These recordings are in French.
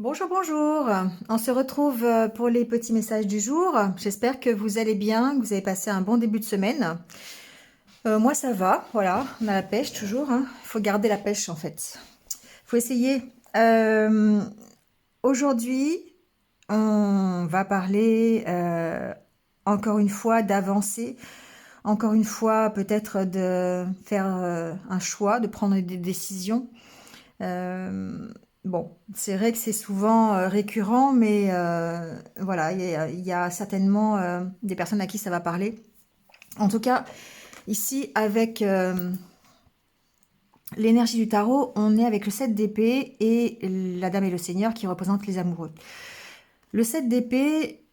Bonjour, bonjour. On se retrouve pour les petits messages du jour. J'espère que vous allez bien, que vous avez passé un bon début de semaine. Moi, ça va. Voilà, on a la pêche toujours, hein. Il faut garder la pêche en fait. Il faut essayer. Euh, Aujourd'hui, on va parler encore une fois d'avancer, encore une fois peut-être de faire un choix, de prendre des décisions. Euh, bon, c'est vrai que c'est souvent récurrent, mais voilà, il y a certainement des personnes à qui ça va parler. En tout cas, ici, avec l'énergie du tarot, on est avec le 7 d'épée et la dame et le seigneur qui représentent les amoureux. Le 7 d'épée,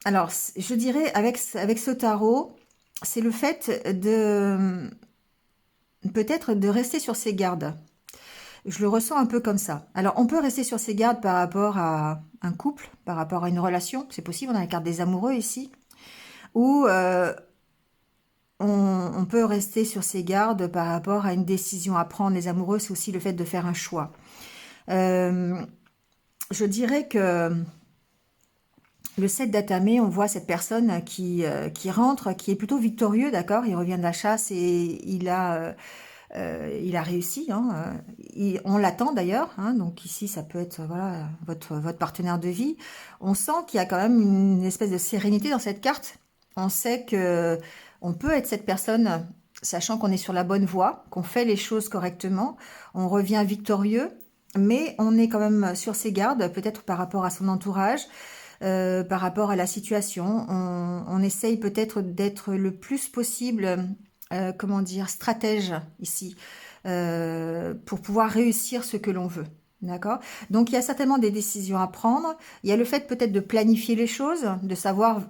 alors je dirais avec ce tarot, c'est le fait de peut-être de rester sur ses gardes. Je le ressens un peu comme ça. Alors, on peut rester sur ses gardes par rapport à un couple, par rapport à une relation. C'est possible, on a la carte des amoureux ici. Ou on peut rester sur ses gardes par rapport à une décision à prendre. Les amoureux, c'est aussi le fait de faire un choix. Euh, je dirais que le 7 d'Atamé, on voit cette personne qui rentre, qui est plutôt victorieux, d'accord. Il revient de la chasse et il a réussi, hein, on l'attend d'ailleurs, hein, donc ici ça peut être voilà votre partenaire de vie. On sent qu'il y a quand même une espèce de sérénité dans cette carte. On sait que on peut être cette personne, sachant qu'on est sur la bonne voie, qu'on fait les choses correctement, on revient victorieux, mais on est quand même sur ses gardes, peut-être par rapport à son entourage. Par rapport à la situation, on essaye peut-être d'être le plus possible comment dire, stratège ici, pour pouvoir réussir ce que l'on veut. D'accord. Donc il y a certainement des décisions à prendre. Il y a le fait peut-être de planifier les choses, de savoir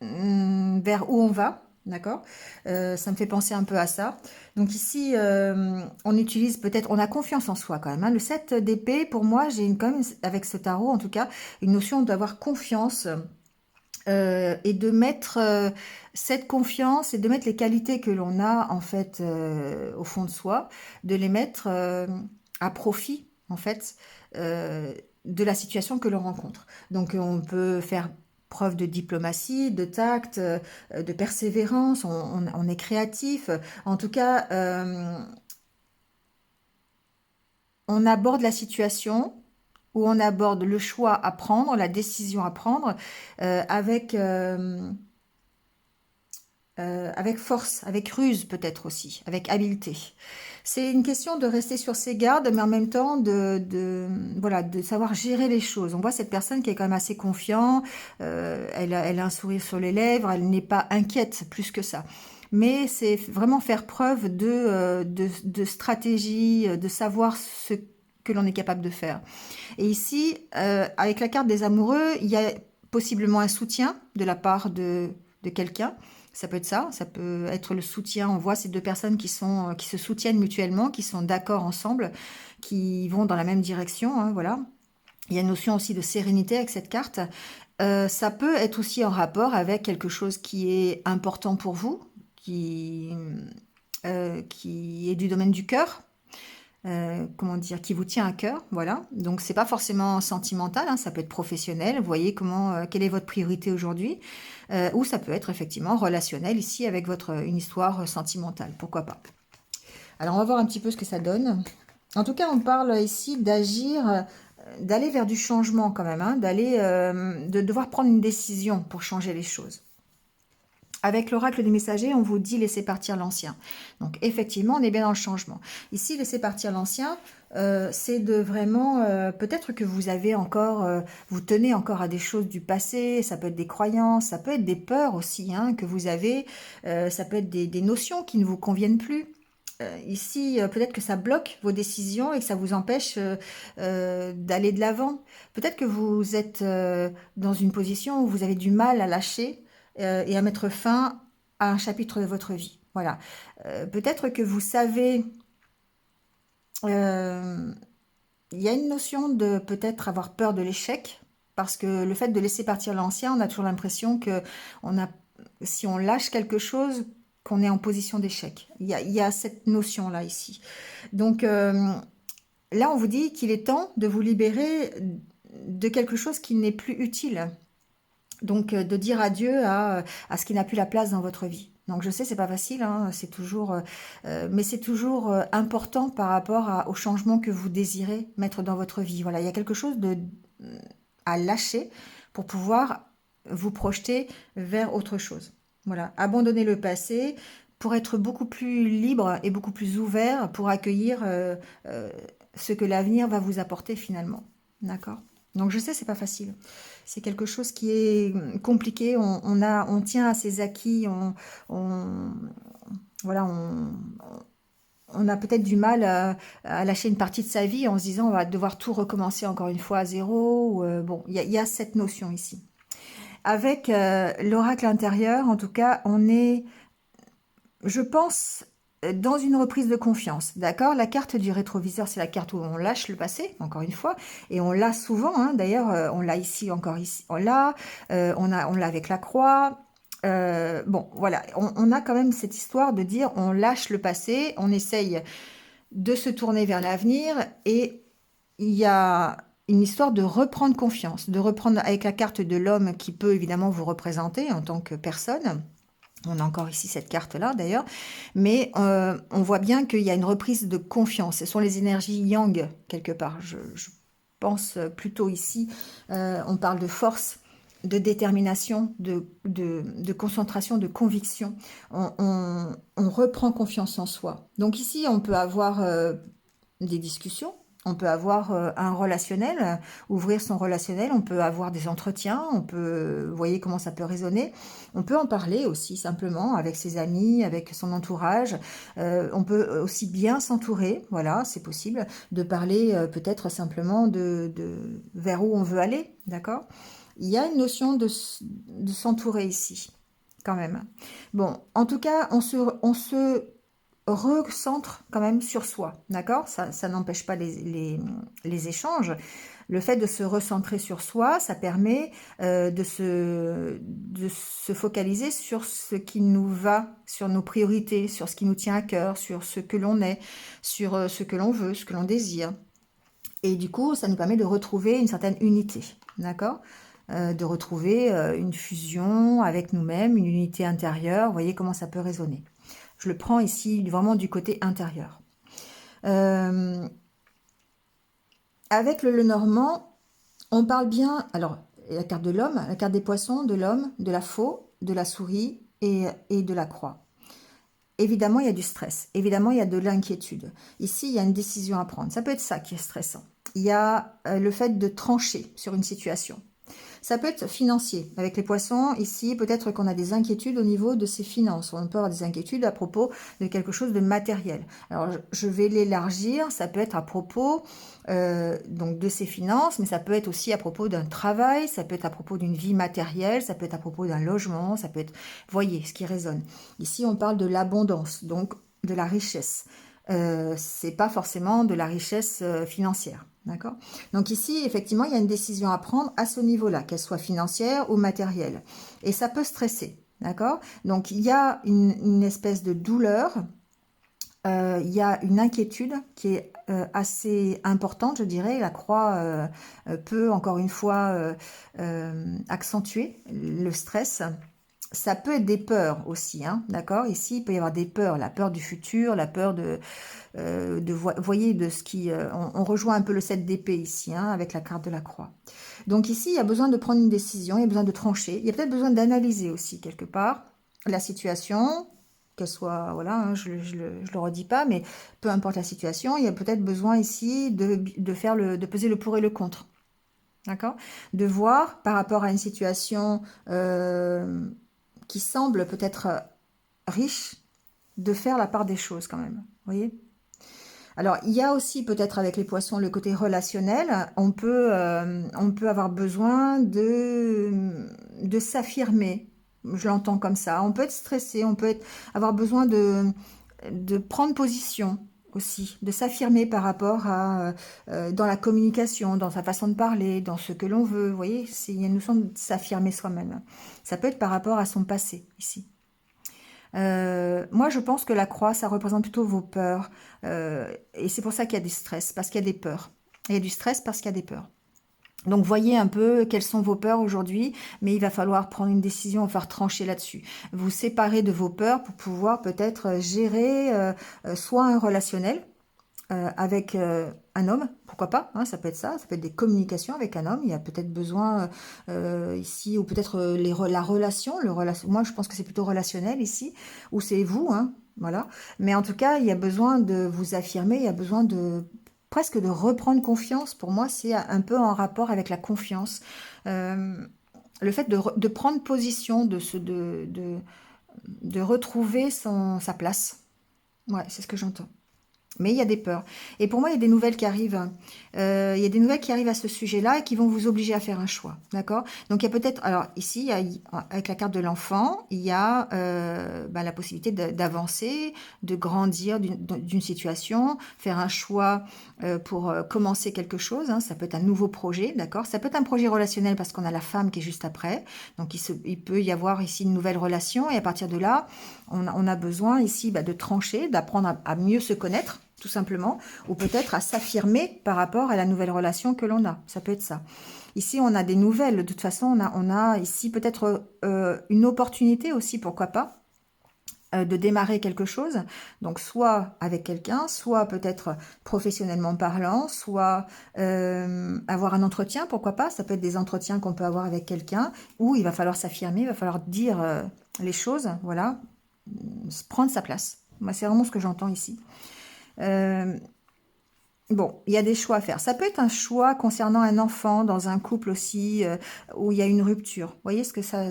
vers où on va. D'accord. Ça me fait penser un peu à ça. Donc ici, on utilise peut-être, on a confiance en soi quand même, hein. Le 7 d'épée, pour moi, j'ai quand même, avec ce tarot en tout cas, une notion d'avoir confiance et de mettre cette confiance et de mettre les qualités que l'on a en fait au fond de soi, de les mettre à profit en fait de la situation que l'on rencontre. Donc on peut faire preuve de diplomatie, de tact, de persévérance, on est créatif. En tout cas, on aborde la situation où on aborde le choix à prendre, la décision à prendre avec force, avec ruse peut-être aussi, avec habileté. C'est une question de rester sur ses gardes, mais en même temps voilà, de savoir gérer les choses. On voit cette personne qui est quand même assez confiante, elle a un sourire sur les lèvres, elle n'est pas inquiète plus que ça. Mais c'est vraiment faire preuve de stratégie, de savoir ce que l'on est capable de faire. Et ici, avec la carte des amoureux, il y a possiblement un soutien de la part de quelqu'un. Ça peut être ça, ça peut être le soutien. On voit ces deux personnes qui se soutiennent mutuellement, qui sont d'accord ensemble, qui vont dans la même direction, hein, voilà. Il y a une notion aussi de sérénité avec cette carte. Ça peut être aussi en rapport avec quelque chose qui est important pour vous, qui est du domaine du cœur, comment dire, qui vous tient à cœur, voilà. Donc c'est pas forcément sentimental, hein, ça peut être professionnel. Vous voyez quelle est votre priorité aujourd'hui, ou ça peut être effectivement relationnel ici avec une histoire sentimentale, pourquoi pas. Alors on va voir un petit peu ce que ça donne. En tout cas, on parle ici d'agir, d'aller vers du changement quand même, hein, de devoir prendre une décision pour changer les choses. Avec l'oracle des messagers, on vous dit laissez partir l'ancien. Donc effectivement, on est bien dans le changement. Ici, laissez partir l'ancien, c'est de vraiment, peut-être que vous avez encore, vous tenez encore à des choses du passé, ça peut être des croyances, ça peut être des peurs aussi hein, que vous avez, ça peut être des notions qui ne vous conviennent plus. Ici, peut-être que ça bloque vos décisions et que ça vous empêche d'aller de l'avant. Peut-être que vous êtes dans une position où vous avez du mal à lâcher et à mettre fin à un chapitre de votre vie. Voilà. Peut-être que vous savez, euh, il y a une notion de peut-être avoir peur de l'échec, parce que le fait de laisser partir l'ancien, on a toujours l'impression que on a, si on lâche quelque chose, qu'on est en position d'échec. Il y a cette notion-là ici. Donc, là, on vous dit qu'il est temps de vous libérer de quelque chose qui n'est plus utile. Donc, de dire adieu à ce qui n'a plus la place dans votre vie. Donc, je sais, c'est pas facile, hein, c'est toujours, mais c'est toujours important par rapport au changement que vous désirez mettre dans votre vie. Voilà, il y a quelque chose à lâcher pour pouvoir vous projeter vers autre chose. Voilà, abandonner le passé pour être beaucoup plus libre et beaucoup plus ouvert pour accueillir ce que l'avenir va vous apporter finalement. D'accord? Donc je sais, c'est pas facile. C'est quelque chose qui est compliqué. On tient à ses acquis. Voilà, on a peut-être du mal à lâcher une partie de sa vie en se disant on va devoir tout recommencer encore une fois à zéro. Bon, il y a cette notion ici. Avec l'oracle intérieur, en tout cas, on est, je pense, dans une reprise de confiance, d'accord? La carte du rétroviseur, c'est la carte où on lâche le passé, encore une fois, et on l'a souvent, hein, d'ailleurs, on l'a ici, encore ici, on l'a avec la croix. Bon, voilà, on a quand même cette histoire de dire on lâche le passé, on essaye de se tourner vers l'avenir, et il y a une histoire de reprendre confiance, de reprendre avec la carte de l'homme qui peut évidemment vous représenter en tant que personne. On a encore ici cette carte-là d'ailleurs, mais on voit bien qu'il y a une reprise de confiance. Ce sont les énergies yang quelque part. Je pense plutôt ici, on parle de force, de détermination, de concentration, de conviction. On reprend confiance en soi. Donc ici, on peut avoir des discussions. On peut avoir un relationnel, ouvrir son relationnel, on peut avoir des entretiens, on peut, vous voyez comment ça peut résonner. On peut en parler aussi simplement avec ses amis, avec son entourage. On peut aussi bien s'entourer, voilà, c'est possible, de parler peut-être simplement de vers où on veut aller, d'accord? Il y a une notion de s'entourer ici, quand même. Bon, en tout cas, on se recentre quand même sur soi, d'accord? Ça n'empêche pas les échanges. Le fait de se recentrer sur soi, ça permet de se focaliser sur ce qui nous va, sur nos priorités, sur ce qui nous tient à cœur, sur ce que l'on est, sur ce que l'on veut, ce que l'on désire. Et du coup, ça nous permet de retrouver une certaine unité, d'accord? De retrouver une fusion avec nous-mêmes, une unité intérieure. Vous voyez comment ça peut résonner. Je le prends ici vraiment du côté intérieur. Avec le Lenormand, on parle bien, alors la carte de l'homme, la carte des poissons, de l'homme, de la faux, de la souris et de la croix. Évidemment, il y a du stress. Évidemment, il y a de l'inquiétude. Ici, il y a une décision à prendre. Ça peut être ça qui est stressant. Il y a le fait de trancher sur une situation. Ça peut être financier. Avec les poissons, ici, peut-être qu'on a des inquiétudes au niveau de ses finances. On peut avoir des inquiétudes à propos de quelque chose de matériel. Alors, je vais l'élargir. Ça peut être à propos donc de ses finances, mais ça peut être aussi à propos d'un travail, ça peut être à propos d'une vie matérielle, ça peut être à propos d'un logement, ça peut être... Voyez ce qui résonne. Ici, on parle de l'abondance, donc de la richesse. C'est pas forcément de la richesse financière. D'accord? Donc ici, effectivement, il y a une décision à prendre à ce niveau-là, qu'elle soit financière ou matérielle. Et ça peut stresser. D'accord? Donc il y a une espèce de douleur, il y a une inquiétude qui est assez importante, je dirais. La croix peut, encore une fois, accentuer le stress. Ça peut être des peurs aussi, hein, d'accord? Ici, il peut y avoir des peurs, la peur du futur, la peur voyez, de ce qui... on rejoint un peu le 7 d'épée ici, hein, avec la carte de la croix. Donc ici, il y a besoin de prendre une décision, il y a besoin de trancher, il y a peut-être besoin d'analyser aussi, quelque part, la situation, qu'elle soit... Voilà, hein, je le redis pas, mais peu importe la situation, il y a peut-être besoin ici de peser le pour et le contre. D'accord? De voir par rapport à une situation qui semble peut-être riche, de faire la part des choses quand même. Vous voyez? Alors, il y a aussi peut-être avec les poissons le côté relationnel. On peut avoir besoin de s'affirmer. Je l'entends comme ça. On peut être stressé, on peut avoir besoin de prendre position aussi, de s'affirmer par rapport à dans la communication, dans sa façon de parler, dans ce que l'on veut. Vous voyez, il y a une notion de s'affirmer soi-même. Ça peut être par rapport à son passé ici. Moi, je pense que la croix, ça représente plutôt vos peurs. Et c'est pour ça qu'il y a du stress, parce qu'il y a des peurs. Il y a du stress parce qu'il y a des peurs. Donc, voyez un peu quelles sont vos peurs aujourd'hui, mais il va falloir prendre une décision, faire trancher là-dessus. Vous séparer de vos peurs pour pouvoir peut-être gérer soit un relationnel, avec un homme, pourquoi pas, hein, ça peut être ça peut être des communications avec un homme, il y a peut-être besoin ici, ou peut-être la relation, moi je pense que c'est plutôt relationnel ici, ou c'est vous, hein, voilà, mais en tout cas, il y a besoin de vous affirmer, il y a besoin de presque de reprendre confiance, pour moi c'est un peu en rapport avec la confiance, le fait de prendre position, de retrouver sa place, ouais, c'est ce que j'entends. Mais il y a des peurs. Et pour moi, il y a des nouvelles qui arrivent. Il y a des nouvelles qui arrivent à ce sujet-là et qui vont vous obliger à faire un choix. D'accord? Donc, il y a peut-être... Alors, ici, avec la carte de l'enfant, il y a la possibilité d'avancer, de grandir d'une situation, faire un choix pour commencer quelque chose. Hein. Ça peut être un nouveau projet, d'accord? Ça peut être un projet relationnel parce qu'on a la femme qui est juste après. Donc, il peut y avoir ici une nouvelle relation. Et à partir de là, on a besoin ici de trancher, d'apprendre à mieux se connaître, tout simplement, ou peut-être à s'affirmer par rapport à la nouvelle relation que l'on a. Ça peut être ça. Ici, on a des nouvelles. De toute façon, on a ici peut-être une opportunité aussi, pourquoi pas, de démarrer quelque chose. Donc, soit avec quelqu'un, soit peut-être professionnellement parlant, soit avoir un entretien, pourquoi pas. Ça peut être des entretiens qu'on peut avoir avec quelqu'un, où il va falloir s'affirmer, il va falloir dire les choses, voilà, prendre sa place. Moi, c'est vraiment ce que j'entends ici. Euh, Bon, il y a des choix à faire. Ça peut être un choix concernant un enfant dans un couple aussi où il y a une rupture. Vous voyez ce que ça...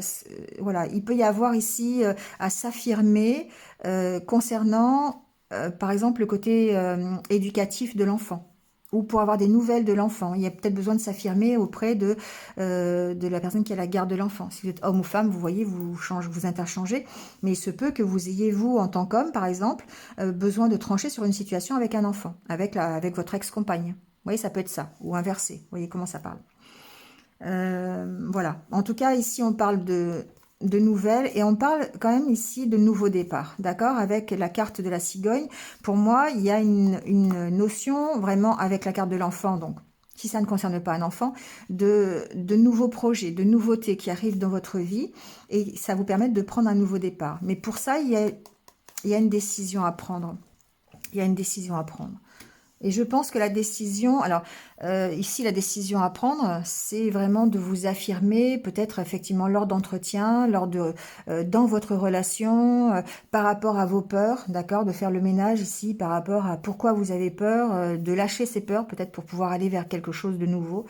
Voilà, il peut y avoir ici à s'affirmer concernant, par exemple, le côté éducatif de l'enfant. Ou pour avoir des nouvelles de l'enfant. Il y a peut-être besoin de s'affirmer auprès de la personne qui a la garde de l'enfant. Si vous êtes homme ou femme, vous voyez, vous interchangez. Mais il se peut que vous ayez, vous, en tant qu'homme, par exemple, besoin de trancher sur une situation avec un enfant, avec votre ex-compagne. Vous voyez, ça peut être ça, ou inversé. Vous voyez comment ça parle. Voilà. En tout cas, ici, on parle de nouvelles et on parle quand même ici de nouveaux départs, d'accord? Avec la carte de la cigogne, pour moi, il y a une notion vraiment avec la carte de l'enfant, donc si ça ne concerne pas un enfant, de nouveaux projets, de nouveautés qui arrivent dans votre vie et ça vous permet de prendre un nouveau départ. Mais pour ça, il y a une décision à prendre. Il y a une décision à prendre. Et je pense que la décision, alors ici la décision à prendre, c'est vraiment de vous affirmer, peut-être effectivement lors d'entretien, dans votre relation, par rapport à vos peurs, d'accord, de faire le ménage ici par rapport à pourquoi vous avez peur, de lâcher ces peurs peut-être pour pouvoir aller vers quelque chose de nouveau.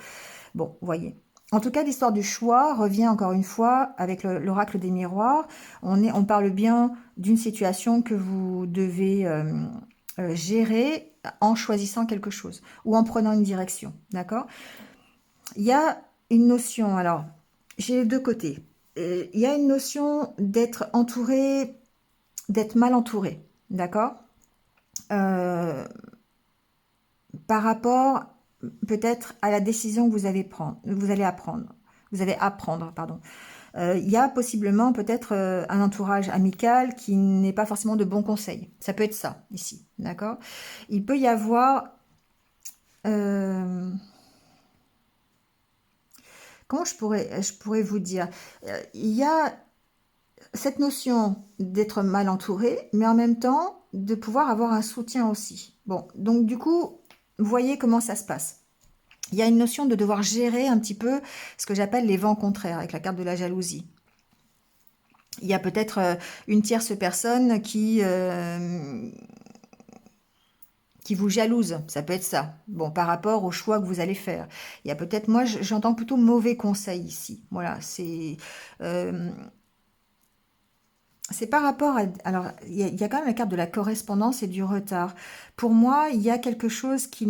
Bon, voyez. En tout cas, l'histoire du choix revient encore une fois avec l'oracle des miroirs. On parle bien d'une situation que vous devez gérer en choisissant quelque chose ou en prenant une direction, d'accord? Il y a une notion, alors, j'ai les deux côtés. Il y a une notion d'être entouré, d'être mal entouré, d'accord? Euh, Par rapport peut-être à la décision que vous allez apprendre, pardon. Il y a possiblement peut-être un entourage amical qui n'est pas forcément de bons conseils. Ça peut être ça, ici, d'accord? Il peut y avoir... comment je pourrais vous dire? Il y a cette notion d'être mal entouré, mais en même temps, de pouvoir avoir un soutien aussi. Bon, donc du coup, voyez comment ça se passe. Il y a une notion de devoir gérer un petit peu ce que j'appelle les vents contraires avec la carte de la jalousie. Il y a peut-être une tierce personne qui vous jalouse, ça peut être ça. Bon, par rapport au choix que vous allez faire. Il y a peut-être, moi, j'entends plutôt mauvais conseil ici. Voilà, euh, c'est par rapport à... Alors, il y a quand même la carte de la correspondance et du retard. Pour moi, il y a quelque chose qui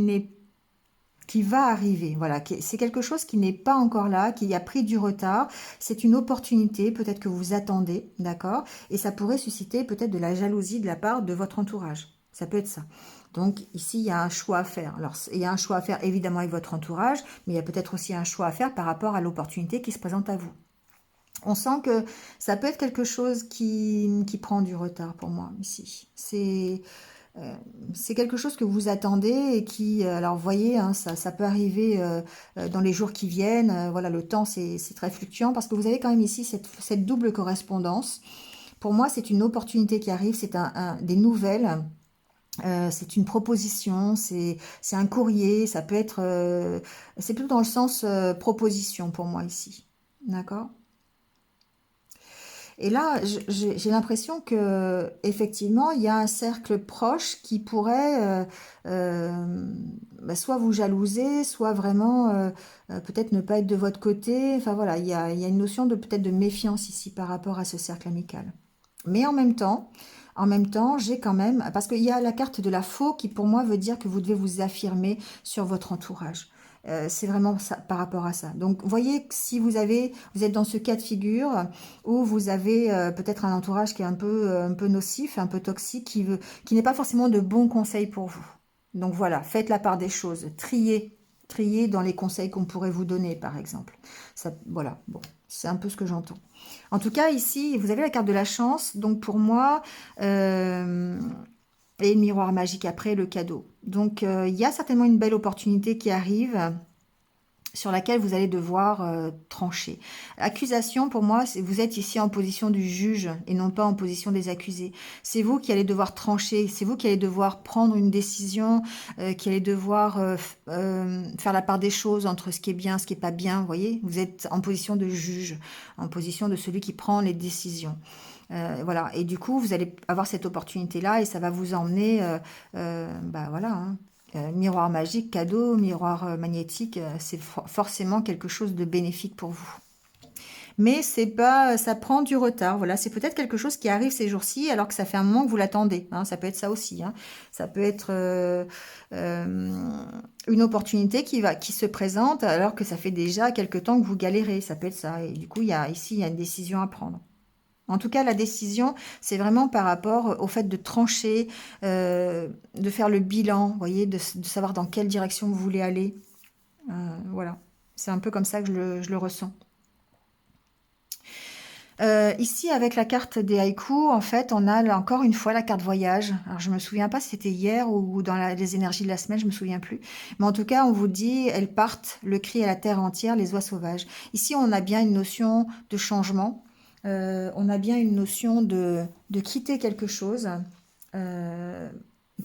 va arriver. Voilà, c'est quelque chose qui n'est pas encore là, qui a pris du retard. C'est une opportunité, peut-être que vous attendez, d'accord? Et ça pourrait susciter peut-être de la jalousie de la part de votre entourage. Ça peut être ça. Donc ici, il y a un choix à faire. Alors, il y a un choix à faire évidemment avec votre entourage, mais il y a peut-être aussi un choix à faire par rapport à l'opportunité qui se présente à vous. On sent que ça peut être quelque chose qui prend du retard pour moi ici. C'est quelque chose que vous attendez et qui, alors vous voyez, hein, ça peut arriver dans les jours qui viennent. Voilà, le temps c'est très fluctuant parce que vous avez quand même ici cette double correspondance. Pour moi, c'est une opportunité qui arrive, c'est des nouvelles. C'est une proposition, c'est un courrier, ça peut être... c'est plutôt dans le sens proposition pour moi ici. D'accord? Et là, j'ai l'impression que effectivement, il y a un cercle proche qui pourrait bah, soit vous jalouser, soit vraiment peut-être ne pas être de votre côté. Enfin voilà, il y a une notion de peut-être de méfiance ici par rapport à ce cercle amical. Mais en même temps, j'ai quand même, parce qu'il y a la carte de la faux qui pour moi veut dire que vous devez vous affirmer sur votre entourage. C'est vraiment ça, par rapport à ça. Donc, voyez que si vous êtes dans ce cas de figure où vous avez peut-être un entourage qui est un peu nocif, un peu toxique, qui n'est pas forcément de bons conseils pour vous. Donc voilà, faites la part des choses, triez dans les conseils qu'on pourrait vous donner, par exemple. Ça, voilà, bon, c'est un peu ce que j'entends. En tout cas, ici, vous avez la carte de la chance. Donc pour moi, et le miroir magique après, le cadeau. Donc il y a certainement une belle opportunité qui arrive sur laquelle vous allez devoir trancher. Accusation, pour moi, vous êtes ici en position du juge et non pas en position des accusés. C'est vous qui allez devoir trancher, c'est vous qui allez devoir prendre une décision, qui allez devoir faire la part des choses entre ce qui est bien, ce qui est pas bien, vous voyez. Vous êtes en position de juge, en position de celui qui prend les décisions. Voilà, et du coup, vous allez avoir cette opportunité-là et ça va vous emmener, bah voilà, hein, miroir magique, cadeau, miroir magnétique, c'est forcément quelque chose de bénéfique pour vous. Mais c'est pas, ça prend du retard. Voilà, c'est peut-être quelque chose qui arrive ces jours-ci, alors que ça fait un moment que vous l'attendez. Hein, ça peut être ça aussi. Hein. Ça peut être une opportunité qui se présente, alors que ça fait déjà quelque temps que vous galérez. Ça peut être ça. Et du coup, ici, il y a une décision à prendre. En tout cas, la décision, c'est vraiment par rapport au fait de trancher, de faire le bilan, vous voyez, de savoir dans quelle direction vous voulez aller. Voilà, c'est un peu comme ça que je le ressens. Ici, avec la carte des haïkus, en fait, on a là, encore une fois la carte voyage. Alors, je me souviens pas si c'était hier ou dans les énergies de la semaine, je me souviens plus. Mais en tout cas, on vous dit, elles partent, le cri à la terre entière, les oies sauvages. Ici, on a bien une notion de changement. On a bien une notion de quitter quelque chose euh,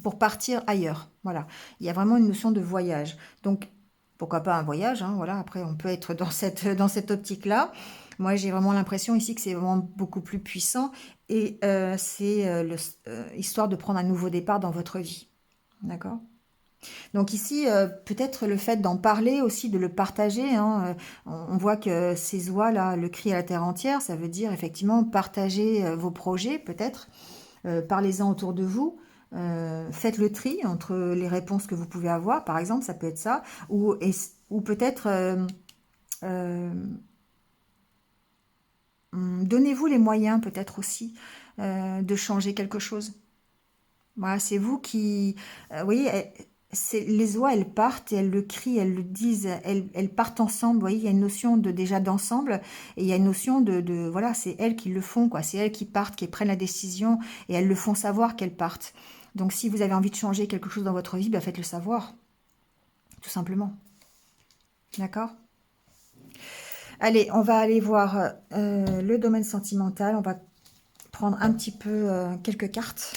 pour partir ailleurs. Voilà, il y a vraiment une notion de voyage. Donc, pourquoi pas un voyage, hein, voilà, après on peut être dans cette optique-là. Moi, j'ai vraiment l'impression ici que c'est vraiment beaucoup plus puissant et c'est histoire de prendre un nouveau départ dans votre vie. D'accord? Donc ici, peut-être le fait d'en parler aussi, de le partager. Hein, on voit que ces oies-là, le cri à la terre entière, ça veut dire effectivement partager vos projets, peut-être. Parlez-en autour de vous. Faites le tri entre les réponses que vous pouvez avoir, par exemple, ça peut être ça. Ou peut-être euh, donnez-vous les moyens, peut-être aussi, de changer quelque chose. Voilà, c'est vous qui... vous voyez, les oies, elles partent et elles le crient, elles le disent, elles partent ensemble. Vous voyez, il y a une notion déjà d'ensemble et il y a une notion voilà, c'est elles qui le font, quoi. C'est elles qui partent, qui prennent la décision et elles le font savoir qu'elles partent. Donc, si vous avez envie de changer quelque chose dans votre vie, bah, faites-le savoir, tout simplement. D'accord? Allez, on va aller voir le domaine sentimental. On va prendre un petit peu quelques cartes.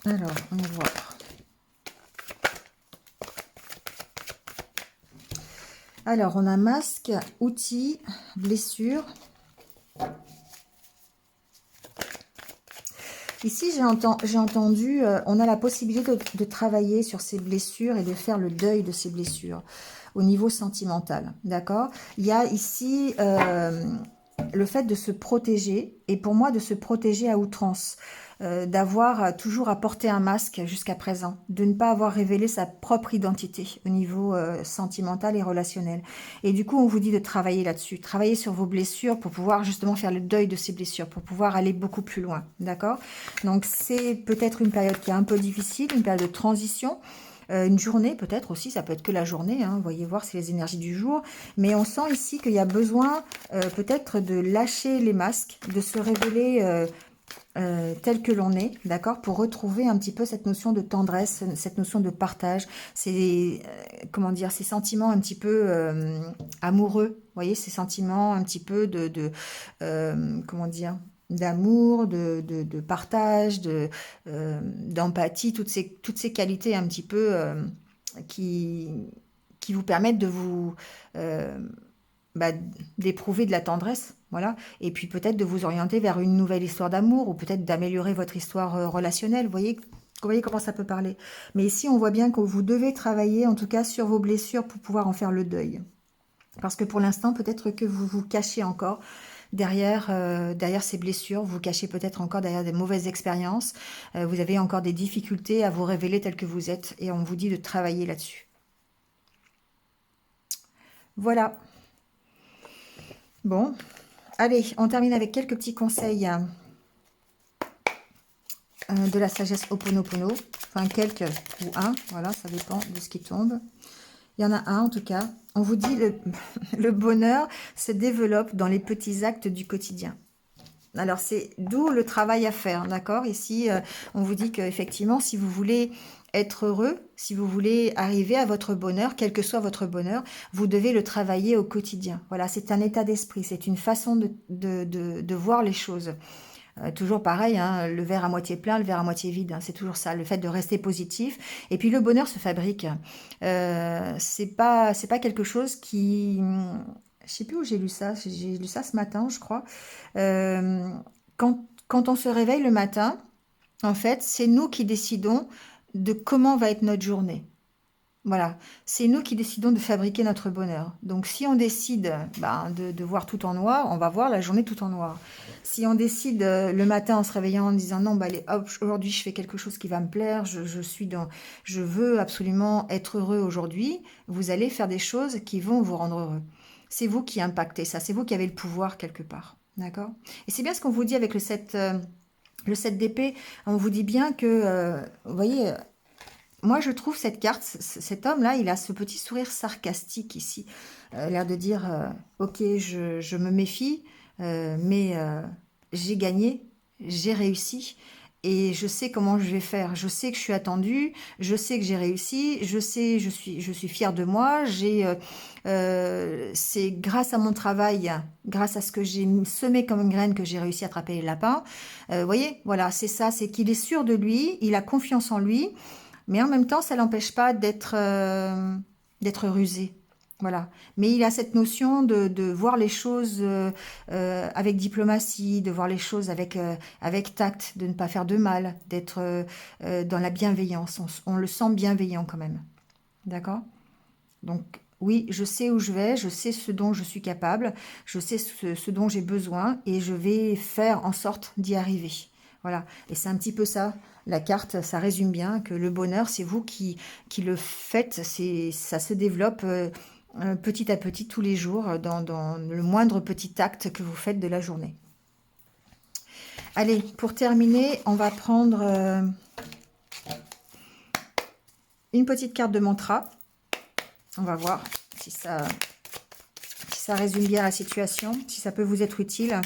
Alors, on va voir. Alors, on a masque, outils, blessures. Ici, j'ai entendu, on a la possibilité de travailler sur ces blessures et de faire le deuil de ces blessures au niveau sentimental. D'accord? Il y a ici le fait de se protéger, et pour moi de se protéger à outrance, d'avoir toujours à porter un masque jusqu'à présent, de ne pas avoir révélé sa propre identité au niveau sentimental et relationnel. Et du coup, on vous dit de travailler là-dessus, travailler sur vos blessures pour pouvoir justement faire le deuil de ces blessures, pour pouvoir aller beaucoup plus loin, d'accord? Donc c'est peut-être une période qui est un peu difficile, une période de transition, une journée peut-être aussi, ça peut être que la journée, hein, vous voyez voir, c'est les énergies du jour, mais on sent ici qu'il y a besoin peut-être de lâcher les masques, de se révéler tel que l'on est, d'accord, pour retrouver un petit peu cette notion de tendresse, cette notion de partage, ces, comment dire, ces sentiments un petit peu amoureux, vous voyez, ces sentiments un petit peu comment dire, d'amour, de partage, d'empathie, toutes ces qualités un petit peu qui, qui vous permettent de vous bah, d'éprouver de la tendresse, voilà, et puis peut-être de vous orienter vers une nouvelle histoire d'amour, ou peut-être d'améliorer votre histoire relationnelle, vous voyez comment ça peut parler. Mais ici, on voit bien que vous devez travailler, en tout cas, sur vos blessures pour pouvoir en faire le deuil. Parce que pour l'instant, peut-être que vous vous cachez encore derrière ces blessures, vous vous cachez peut-être encore derrière des mauvaises expériences, vous avez encore des difficultés à vous révéler tel que vous êtes, et on vous dit de travailler là-dessus. Voilà. Bon, allez, on termine avec quelques petits conseils de la sagesse Ho'oponopono. Enfin, quelques ou un, voilà, ça dépend de ce qui tombe. Il y en a un en tout cas. On vous dit le bonheur se développe dans les petits actes du quotidien. Alors, c'est d'où le travail à faire, d'accord? Ici, on vous dit qu'effectivement, si vous voulez être heureux, si vous voulez arriver à votre bonheur, quel que soit votre bonheur, vous devez le travailler au quotidien. Voilà, c'est un état d'esprit, c'est une façon de voir les choses. Toujours pareil, hein, le verre à moitié plein, le verre à moitié vide, hein, c'est toujours ça, le fait de rester positif. Et puis le bonheur se fabrique. C'est pas quelque chose qui... Je sais plus où j'ai lu ça, j'ai lu ça ce matin, je crois. Euh, quand on se réveille le matin, en fait, c'est nous qui décidons de comment va être notre journée. Voilà, c'est nous qui décidons de fabriquer notre bonheur. Donc si on décide ben, de voir tout en noir, on va voir la journée tout en noir. Si on décide le matin en se réveillant en disant non, bah, allez, hop, aujourd'hui je fais quelque chose qui va me plaire, je veux absolument être heureux aujourd'hui, vous allez faire des choses qui vont vous rendre heureux. C'est vous qui impactez ça, c'est vous qui avez le pouvoir quelque part. D'accord? Et c'est bien ce qu'on vous dit avec le 7 d'épée. On vous dit bien que, vous voyez, moi, je trouve cette carte, cet homme-là, il a ce petit sourire sarcastique ici. L'air de dire, ok, je me méfie, mais j'ai gagné, j'ai réussi, et je sais comment je vais faire. Je sais que je suis attendue, je sais que j'ai réussi, je sais, je suis fière de moi. C'est grâce à mon travail, grâce à ce que j'ai semé comme une graine que j'ai réussi à attraper les lapins. Vous voyez, voilà, c'est ça, c'est qu'il est sûr de lui, il a confiance en lui. Mais en même temps, ça l'empêche pas d'être rusé. Voilà. Mais il a cette notion de voir les choses avec diplomatie, de voir les choses avec tact, de ne pas faire de mal, d'être dans la bienveillance. On le sent bienveillant quand même. D'accord? Donc, oui, je sais où je vais, je sais ce dont je suis capable, je sais ce dont j'ai besoin et je vais faire en sorte d'y arriver. Voilà. Et c'est un petit peu ça. La carte, ça résume bien que le bonheur, c'est vous qui le faites. Ça se développe petit à petit tous les jours dans le moindre petit acte que vous faites de la journée. Allez, pour terminer, on va prendre une petite carte de mantra. On va voir si ça résume bien la situation, si ça peut vous être utile.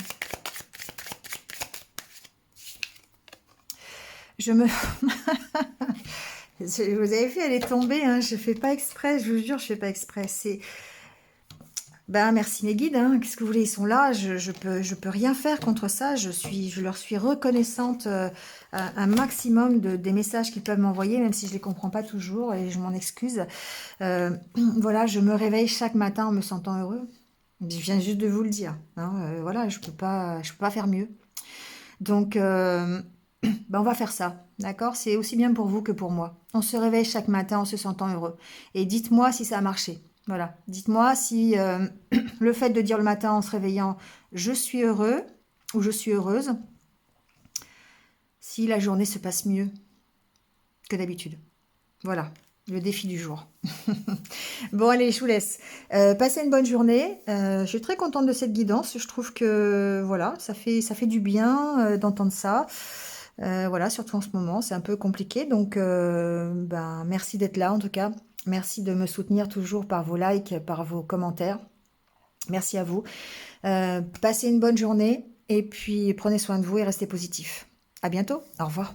Vous avez vu, elle est tombée, hein, je fais pas exprès, je vous jure, je fais pas exprès. Ben, merci mes guides, hein, qu'est-ce que vous voulez, ils sont là, je peux rien faire contre ça, je leur suis reconnaissante un maximum des messages qu'ils peuvent m'envoyer, même si je les comprends pas toujours et je m'en excuse. Voilà, je me réveille chaque matin en me sentant heureux. Je viens juste de vous le dire, hein, voilà, je peux pas faire mieux. Donc, ben on va faire ça, d'accord? C'est aussi bien pour vous que pour moi. On se réveille chaque matin en se sentant heureux. Et dites-moi si ça a marché. Voilà. Dites-moi si le fait de dire le matin en se réveillant, je suis heureux ou je suis heureuse, si la journée se passe mieux que d'habitude. Voilà, le défi du jour. Bon, allez, je vous laisse. Passez une bonne journée. Je suis très contente de cette guidance. Je trouve que, voilà, ça fait du bien d'entendre ça. Voilà, surtout en ce moment, c'est un peu compliqué. Donc, ben, merci d'être là, en tout cas. Merci de me soutenir toujours par vos likes, par vos commentaires. Merci à vous. Passez une bonne journée et puis prenez soin de vous et restez positifs. À bientôt. Au revoir.